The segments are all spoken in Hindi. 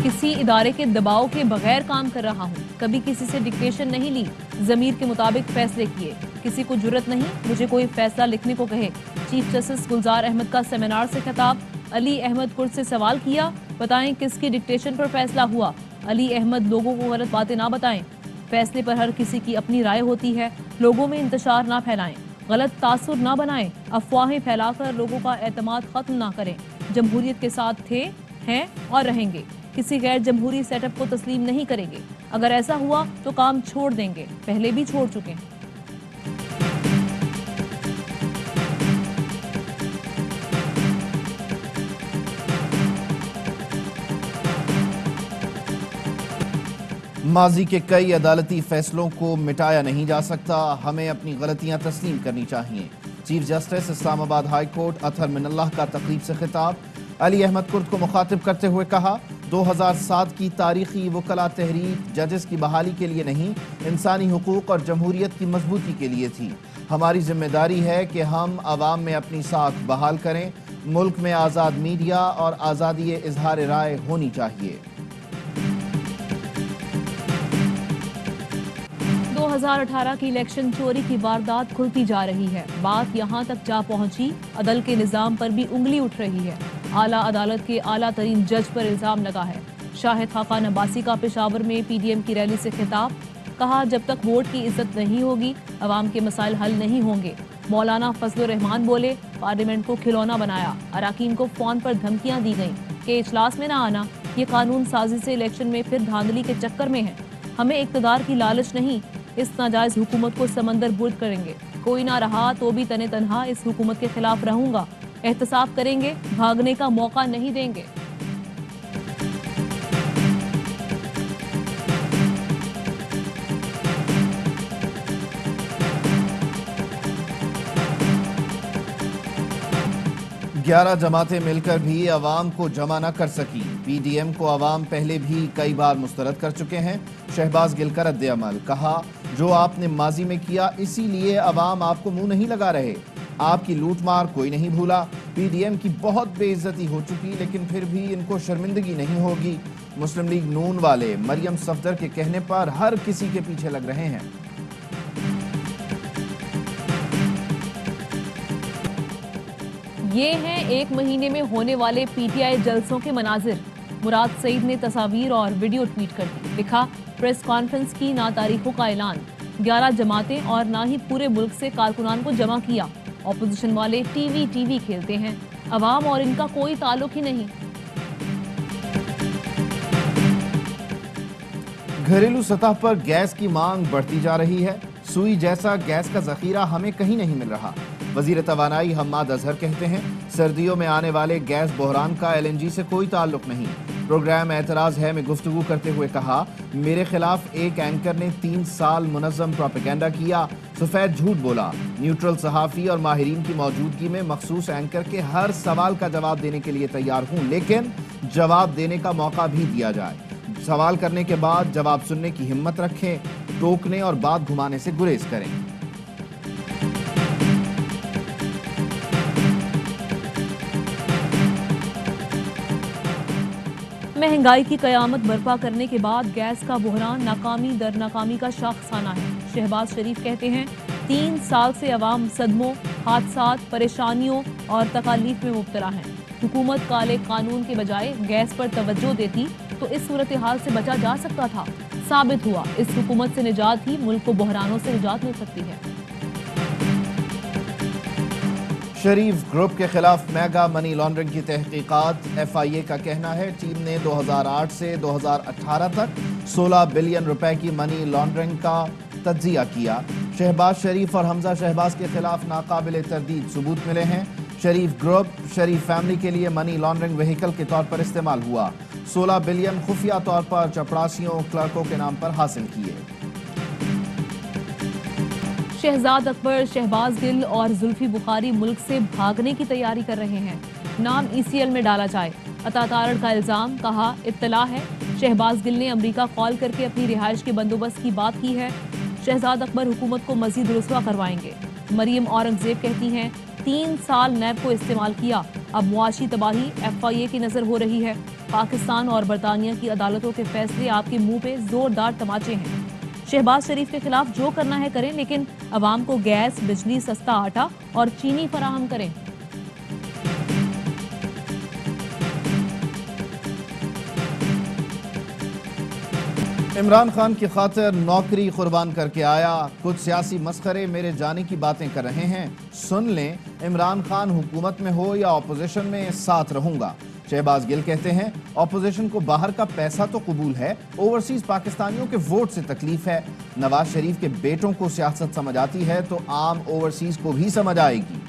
किसी इदारे के दबाव के बगैर काम कर रहा हूँ, कभी किसी से डिक्टेशन नहीं ली, जमीर के मुताबिक फैसले किए, किसी को जुर्रत नहीं मुझे कोई फैसला लिखने को कहे। चीफ जस्टिस गुलजार अहमद का सेमिनार से खिताब। अली अहमद कुर्द से सवाल किया, बताएं किसकी डिक्टेशन पर फैसला हुआ। अली अहमद लोगों को गलत बातें ना बताएं, फैसले पर हर किसी की अपनी राय होती है, लोगों में इंतशार ना फैलाएं, गलत तासुर ना बनाएं, अफवाहें फैलाकर लोगों का एतमाद खत्म ना करें। जमहूरियत के साथ थे, हैं और रहेंगे, किसी गैर जमहूरी सेटअप को तस्लीम नहीं करेंगे। अगर ऐसा हुआ तो काम छोड़ देंगे, पहले भी छोड़ चुके हैं। माजी के कई अदालती फैसलों को मिटाया नहीं जा सकता, हमें अपनी गलतियां तस्लीम करनी चाहिए। Chief justice Islamabad high court Athar Minallah का तकरीब से खिताब। अली अहमद कुर्द को मुखातिब करते हुए कहा, 2007 की तारीखी वकला तहरीक जजेस की बहाली के लिए नहीं, इंसानी हुकूक और जमहूरियत की मजबूती के लिए थी। हमारी जिम्मेदारी है कि हम अवाम में अपनी साख बहाल करें। मुल्क में आज़ाद मीडिया और आज़ादी इजहार राय होनी चाहिए। 2018 की इलेक्शन चोरी की वारदात खुलती जा रही है। बात यहां तक जा पहुंची, अदल के निजाम पर भी उंगली उठ रही है। आला अदालत के आला तरीन जज पर इल्जाम लगा है। शाहिद खाकान अब्बासी का पेशावर में पीडीएम की रैली से खिताब। कहा, जब तक वोट की इज्जत नहीं होगी, अवाम के मसाइल हल नहीं होंगे। मौलाना फजलुर रहमान बोले, पार्लियामेंट को खिलौना बनाया, अराकीन को फोन पर धमकियां दी गईं कि इजलास में ना आना। ये कानून साजी से इलेक्शन में फिर धांधली के चक्कर में है। हमें इक्तदार की लालच नहीं, इस नाजायज हुकूमत को समंदर बुर्द करेंगे। कोई ना रहा तो भी तने तनहा इस हुकूमत के खिलाफ रहूंगा। एहतसाब करेंगे, भागने का मौका नहीं देंगे। ग्यारह जमातें मिलकर भी अवाम को जमा न कर सकी। पीडीएम को अवाम पहले भी कई बार मुस्तरद कर चुके हैं। शहबाज गिल का रद्द-ए-अमल। कहा, जो आपने माजी में किया इसीलिए अवाम आपको मुंह नहीं लगा रहे। आपकी लूटमार कोई नहीं भूला। पीडीएम की बहुत बेइज्जती हो चुकी, लेकिन फिर भी इनको शर्मिंदगी नहीं होगी। मुस्लिम लीग नून वाले मरियम सफदर के कहने पर हर किसी के पीछे लग रहे हैं। ये हैं एक महीने में होने वाले पीटीआई जलसों के मनाजिर। मुराद सईद ने तस्वीर और वीडियो ट्वीट कर दी। लिखा, प्रेस कॉन्फ्रेंस की ना तारीखों का ऐलान। 11 जमातें और ना ही पूरे मुल्क से कारकुनान को जमा किया। ऑपोजिशन वाले टीवी खेलते हैं, अवाम और इनका कोई ताल्लुक ही नहीं। घरेलू सतह पर गैस की मांग बढ़ती जा रही है। सुई जैसा गैस का जखीरा हमें कहीं नहीं मिल रहा। वजीर तवानाई हम्माद अजहर कहते हैं, सर्दियों में आने वाले गैस बहरान का एलएनजी से कोई ताल्लुक नहीं। प्रोग्राम एतराज है में गुफ्तगू करते हुए कहा, मेरे खिलाफ एक एंकर ने 3 साल मुनज़्ज़म प्रोपेगेंडा किया, सफेद झूठ बोला। न्यूट्रल सहाफ़ी और माहिरीन की मौजूदगी में मखसूस एंकर के हर सवाल का जवाब देने के लिए तैयार हूँ, लेकिन जवाब देने का मौका भी दिया जाए। सवाल करने के बाद जवाब सुनने की हिम्मत रखें, टोकने और बात घुमाने से गुरेज करें। महंगाई की कयामत बर्पा करने के बाद गैस का बहरान नाकामी दर नाकामी का शाखसाना है। शहबाज शरीफ कहते हैं, 3 साल से अवाम सदमों, हादसात, परेशानियों और तकालीफ में मुब्तला है। हुकूमत काले कानून के बजाय गैस पर तवज्जो देती तो इस सूरत हाल से बचा जा सकता था। साबित हुआ, इस हुकूमत से निजात ही मुल्क को बहरानों से निजात मिल सकती है। शरीफ ग्रुप के खिलाफ मेगा मनी लॉन्ड्रिंग की तहकीकात। FIA का कहना है, टीम ने 2008 से 2018 तक 16 बिलियन रुपए की मनी लॉन्ड्रिंग का तज्जिया किया। शहबाज शरीफ और हमजा शहबाज के खिलाफ नाकाबिले तरदीद सबूत मिले हैं। शरीफ ग्रुप शरीफ फैमिली के लिए मनी लॉन्ड्रिंग व्हीकल के तौर पर इस्तेमाल हुआ। 16 बिलियन खुफिया तौर पर चपरासियों क्लर्कों के नाम पर हासिल किए। शहजाद अकबर, शहबाज गिल और जुल्फी बुखारी मुल्क से भागने की तैयारी कर रहे हैं। नाम ECL में डाला जाए, अता तारड़ का इल्जाम। कहा, इत्तला है शहबाज गिल ने अमरीका कॉल करके अपनी रिहाइश के बंदोबस्त की बात की है। शहजाद अकबर हुकूमत को मजीद रुस्वा करवाएंगे। मरियम औरंगजेब कहती हैं, 3 साल नैब को इस्तेमाल किया, अब मुआशी तबाही FIA की नजर हो रही है। पाकिस्तान और बरतानिया की अदालतों के फैसले आपके मुंह पे जोरदार तमाचे हैं। शहबाज शरीफ के खिलाफ जो करना है करें, लेकिन अवाम को गैस, बिजली, सस्ता आटा और चीनी फराहम करें। इमरान खान की खातिर नौकरी कुर्बान करके आया, कुछ सियासी मस्खरे मेरे जाने की बातें कर रहे हैं। सुन लें, इमरान खान हुकूमत में हो या ऑपोजिशन में साथ रहूंगा। शहबाज गिल कहते हैं ऑपोजिशन को बाहर का पैसा तो कबूल है, ओवरसीज पाकिस्तानियों के वोट से तकलीफ है। नवाज शरीफ के बेटों को सियासत समझ आती है तो आम ओवरसीज को भी समझ आएगी।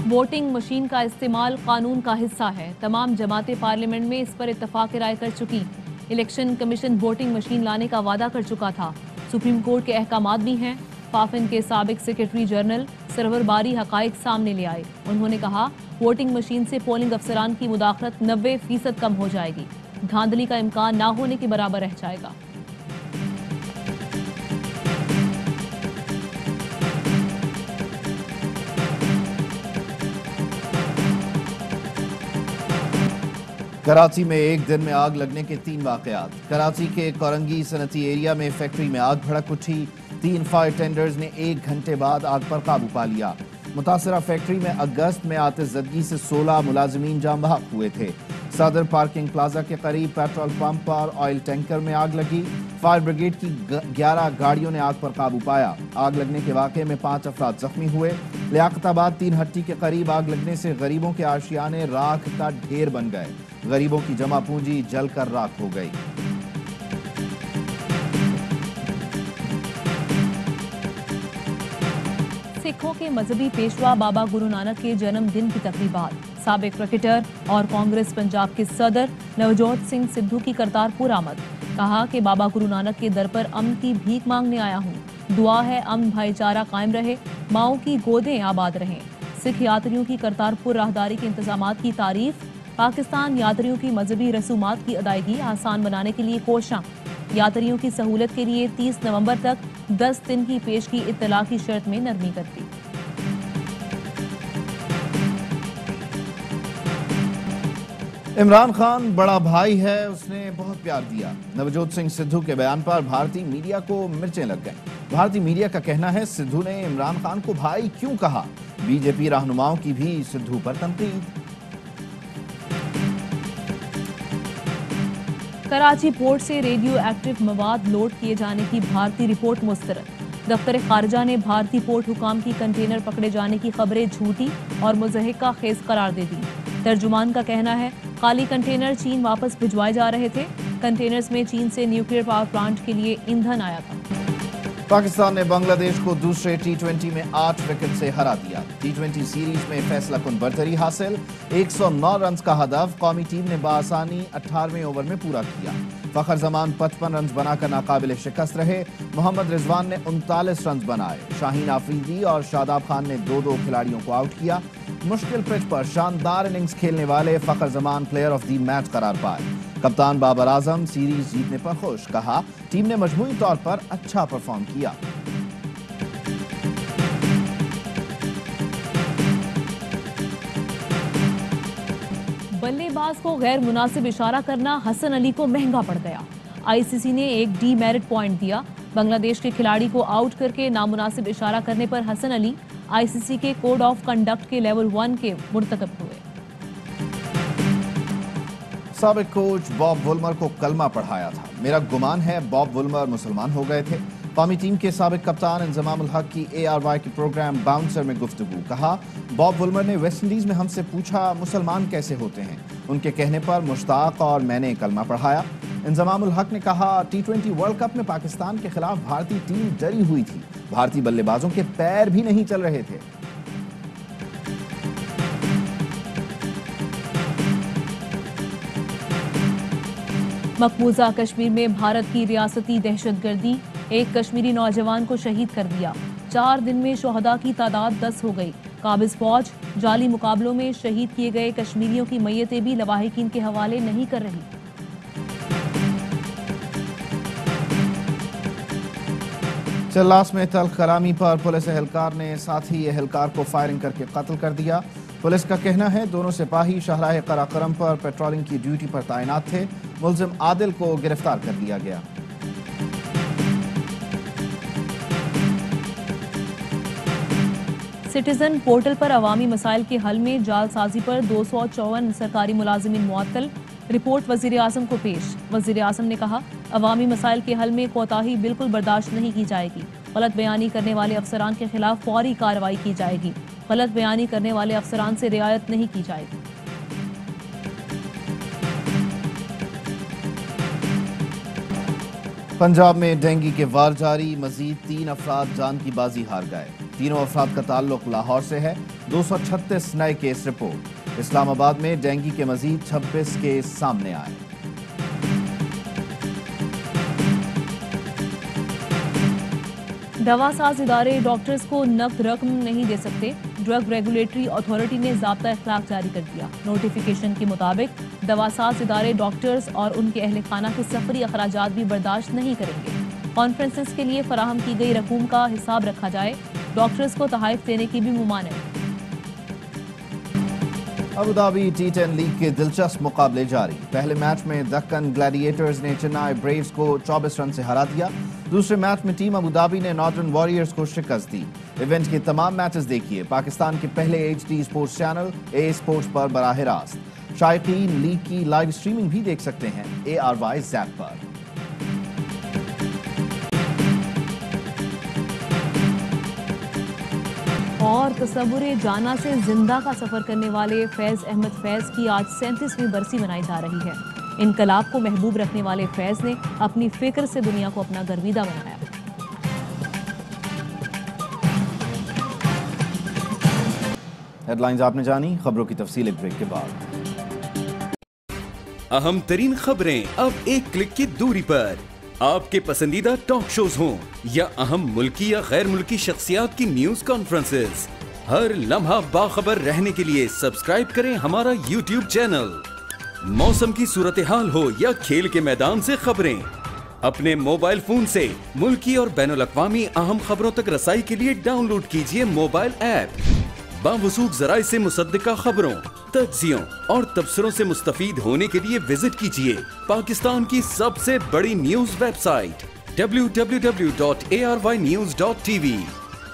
वोटिंग मशीन का इस्तेमाल कानून का हिस्सा है। तमाम जमातें पार्लियामेंट में इस पर इत्तफाक राय कर चुकी। इलेक्शन कमीशन वोटिंग मशीन लाने का वादा कर चुका था। सुप्रीम कोर्ट के अहकामात भी हैं। फाफिन के साबिक सेक्रेटरी जनरल सरवर बारी हकाइक सामने ले आए। उन्होंने कहा वोटिंग मशीन से पोलिंग अफसरान की मुदाखलत 90% कम हो जाएगी। धांधली का इम्कान ना होने के बराबर रह जाएगा। कराची में एक दिन में आग लगने के 3 वाकयात। कराची के कोरंगी सनती एरिया में फैक्ट्री में आग भड़क उठी। 3 फायर टेंडर्स ने 1 घंटे बाद आग पर काबू पा लिया। मुतासरा फैक्ट्री में अगस्त में आतिशज़दगी से 16 मुलाजमीन जाम बहक हुए थे। सदर पार्किंग प्लाजा के करीब पेट्रोल पंप और ऑयल टैंकर में आग लगी। फायर ब्रिगेड की 11 गाड़ियों ने आग पर काबू पाया। आग लगने के वाकये में 5 अफराद जख्मी हुए। लियाकताबाद 3 हट्टी के करीब आग लगने से गरीबों के आशियाने राख का ढेर बन गए। गरीबों की जमा पूंजी जलकर राख हो गई। सिखों के मजहबी पेशवा बाबा गुरु नानक के जन्मदिन की तकरीबात। साबिक क्रिकेटर और कांग्रेस पंजाब के सदर नवजोत सिंह सिद्धू की करतारपुर आमद। कहा कि बाबा गुरु नानक के दर पर अमन की भीख मांगने आया हूँ। दुआ है अमन भाईचारा कायम रहे, माओ की गोदें आबाद रहें। सिख यात्रियों की करतारपुर राहदारी के इंतजामात की तारीफ। पाकिस्तान यात्रियों की मजहबी रसूमात की अदायगी आसान बनाने के लिए कोशिश। यात्रियों की सहूलत के लिए 30 नवंबर तक 10 दिन की पेश की इत्तला की शर्त में नरमी कर दी। इमरान खान बड़ा भाई है, उसने बहुत प्यार दिया। नवजोत सिंह सिद्धू के बयान पर भारतीय मीडिया को मिर्चें लग गईं। भारतीय मीडिया का कहना है सिद्धू ने इमरान खान को भाई क्यों कहा। बीजेपी रहनुमाओं की भी सिद्धू पर तनकीद। कराची पोर्ट से रेडियो एक्टिव मवाद लोड किए जाने की भारतीय रिपोर्ट मुस्तरद। दफ्तर खारजा ने भारतीय पोर्ट हुकाम की कंटेनर पकड़े जाने की खबरें झूठी और मुज़हिका खेज करार दे दी। तर्जुमान का कहना है खाली कंटेनर चीन वापस भिजवाए जा रहे थे। कंटेनर्स में चीन से न्यूक्लियर पावर प्लांट के लिए ईंधन आया था। पाकिस्तान ने बांग्लादेश को दूसरे T20 में 8 विकेट से हरा दिया। T20 सीरीज में फैसला कुन बरतरी हासिल। 109 रन का हदफ कौमी टीम ने बासानी 18वें ओवर में पूरा किया। फखर जमान 55 रन बनाकर नाकाबिल शिकस्त रहे। मोहम्मद रिजवान ने 39 रन बनाए। शाहीन आफरीदी और शादाब खान ने 2-2 खिलाड़ियों को आउट किया। मुश्किल पिच पर शानदार इनिंग्स खेलने वाले Fakhar Zaman player of the match करार पाए। कप्तान बाबर आजम सीरीज जीतने पर खुश। कहा टीम ने मजमूई तौर पर अच्छा परफॉर्म किया। बल्लेबाज को गैर मुनासिब इशारा करना हसन अली को महंगा पड़ गया। आईसीसी ने एक डीमेरिट पॉइंट दिया। बांग्लादेश के खिलाड़ी को आउट करके नामुनासिब इशारा करने पर हसन अली आईसीसी के कोड ऑफ कंडक्ट के लेवल 1 के मुर्तकब हुए। साबिक कोच बॉब वुल्मर को कलमा पढ़ाया था। मेरा गुमान है बॉब वुल्मर मुसलमान हो गए थे। कौमी टीम के साबिक कप्तान इंजमाम उल हक की ARY के प्रोग्राम बाउंसर में गुफ्तगू। कहा बॉब वुल्मर ने वेस्टइंडीज में हमसे पूछा मुसलमान कैसे होते हैं। उनके कहने पर मुश्ताक और मैंने कलमा पढ़ाया। इंजमाम उल हक ने कहा T20 वर्ल्ड कप में पाकिस्तान के खिलाफ भारतीय टीम डरी हुई थी। भारतीय बल्लेबाजों के पैर भी नहीं चल रहे थे। मकबूजा कश्मीर में भारत की रियासती दहशतगर्दी। एक कश्मीरी नौजवान को शहीद कर दिया। 4 दिन में शोहदा की तादाद 10 हो गई। काबिज फौज जाली मुकाबलों में शहीद किए गए कश्मीरियों की मैयतें भी लवाहिकीन के हवाले नहीं कर रही। चल्लास में तल्ख कलामी पर पुलिस एहलकार ने साथी एहलकार को फायरिंग करके कत्ल कर दिया। पुलिस का कहना है दोनों सिपाही शाहराह कराकरम पर पेट्रोलिंग की ड्यूटी पर तैनात थे। मुलजिम आदिल को गिरफ्तार कर लिया गया। सिटीजन पोर्टल पर अवामी मसाइल के हल में जालसाजी पर 254 सरकारी मुलाजिमीन मुअत्तल। रिपोर्ट वजीर आजम को पेश। वजीर आजम ने कहा अवामी मसाइल के हल में कोताही बिल्कुल बर्दाश्त नहीं की जाएगी। गलत बयानी करने वाले अफसरान के खिलाफ फौरी कार्रवाई की जाएगी। गलत बयानी करने वाले अफसरान से रियायत नहीं की जाएगी। पंजाब में डेंगू के वार जारी। मजीद 3 अफराद जान की बाजी हार गए। तीनों अफराद का ताल्लुक लाहौर से है। 236 नए केस रिपोर्ट। इस्लामाबाद में डेंगू के मजीद 26 केस सामने आए। दवासाज इदारे डॉक्टर्स को नकद रकम नहीं दे सकते। ड्रग रेगुलेटरी अथॉरिटी ने ज़ाब्ता इख्लाक जारी कर दिया। नोटिफिकेशन के मुताबिक दवासाज इदारे डॉक्टर्स और उनके अहल खाना के सफरी अखराजात भी बर्दाश्त नहीं करेंगे। कॉन्फ्रेंसेस के लिए फराहम की गई रकूम का हिसाब रखा जाए। डॉक्टर्स को तहाइफ देने की भी मुमानत। अबू धाबी T10 लीग के दिलचस्प मुकाबले जारी। पहले मैच में दक्कन ग्लैडिएटर्स ने चेन्नई ब्रेव्स को 24 रन से हरा दिया। दूसरे मैच में टीम अबू धाबी ने नॉर्दर्न वॉरियर्स को शिकस्त दी। इवेंट के तमाम मैचेस देखिए पाकिस्तान के पहले HD sports channel A sports पर बराह रास्त। शायकीन लीग की लाइव स्ट्रीमिंग भी देख सकते हैं ARY ज़ैप पर। और तसव्वुरे जाना से जिंदा का सफर करने वाले फैज अहमद फैज की आज 37वीं बरसी मनाई जा रही है। इनकलाब को महबूब रखने वाले फैज ने अपनी फिक्र से दुनिया को अपना गर्विदा बनाया। हेडलाइंस आपने जानी, खबरों की तफसील एक ब्रेक के बाद। अहम तरीन खबरें अब एक क्लिक की दूरी पर। आपके पसंदीदा टॉक शोज हों या अहम मुल्की या गैर मुल्की शख्सियात की न्यूज कॉन्फ्रेंसेस, हर लम्हा बाखबर रहने के लिए सब्सक्राइब करें हमारा YouTube चैनल। मौसम की सूरत हाल हो या खेल के मैदान से खबरें, अपने मोबाइल फोन से मुल्की और बैनुल-अक़वामी अहम खबरों तक रसाई के लिए डाउनलोड कीजिए मोबाइल ऐप। बावसूख ज़राए से मुसद्दिका खबरों, तज्ज़ियों और तबसरों से मुस्तफीद होने के लिए विजिट कीजिए पाकिस्तान की सबसे बड़ी न्यूज वेबसाइट www.arynews.tv।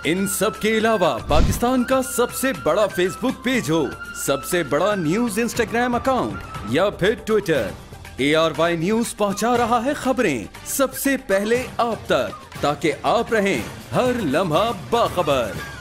इन सब के अलावा पाकिस्तान का सबसे बड़ा फेसबुक पेज हो, सबसे बड़ा न्यूज इंस्टाग्राम अकाउंट या फिर ट्विटर, ARY न्यूज पहुंचा रहा है खबरें सबसे पहले आप तक, ताकि आप रहें हर लम्हा बाखबर।